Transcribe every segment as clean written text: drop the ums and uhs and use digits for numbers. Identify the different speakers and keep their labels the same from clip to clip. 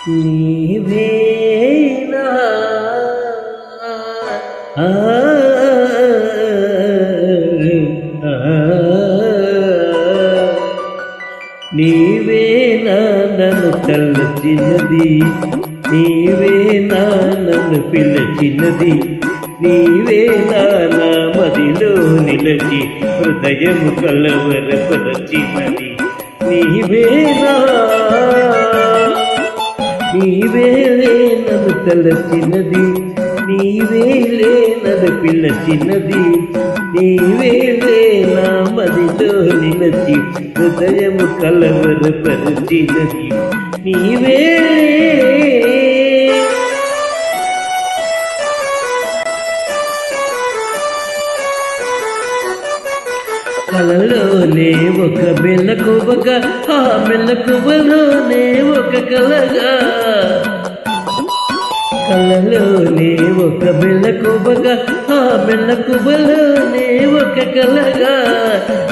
Speaker 1: నీవేనా నీవేనా నన్ను తలచినది, నీవేనా నన్ను పిలిచినది, నీవేనా నా మదిలో నిలచి హృదయము కలవరపరచినది. నీవేనా నీవేలే నన్ను తలచినది, నీవేలే నన్ను పిలచినది, నీవేలే నా మదిలో నిలచి హృదయము కలవరపరచినది. నీవేలే కలలోనే ఒక మెలకువగా, ఆ మెలకువలోనే ఒక కలగా, కలలోనే ఒక మెలకువగా, ఆ మెలకువలోనే ఒక కలగా,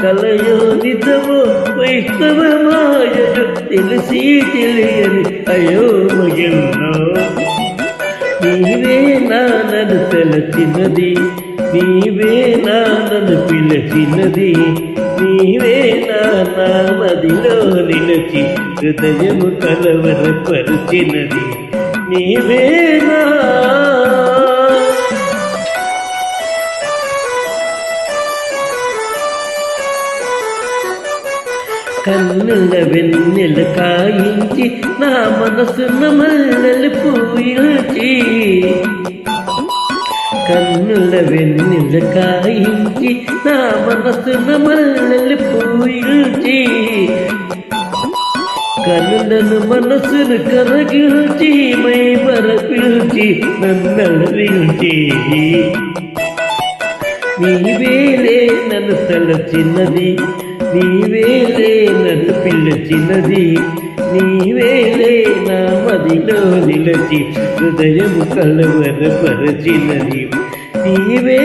Speaker 1: కలయో నిజమో వైష్ణవ మాయో తెలిసి తెలియని అయోమయంలో నీవేనా నన్ను తలచినది, నీవేనా నన్ను పిలచినది, నీవేనా నా మదిలో నిలచి హృదయము కలవరపరిచినది. నీవేనా కన్నుల వెన్నెల కాయించి నా మనసున మల్లెలు పూయించి, కన్నుల వెన్నెల కాయించి నా మనసున మల్లెలు పూయించి, కన్నులను మనసును కరగిల్చి మై మరపిల్చి నన్నడవిల్చి. నీవేలే నన్ను తలచినది, నీవేలే నన్ను పిలచినది, నీవేలే నా మదిలో నిలచి హృదయము కలవరపరచినది. నీవే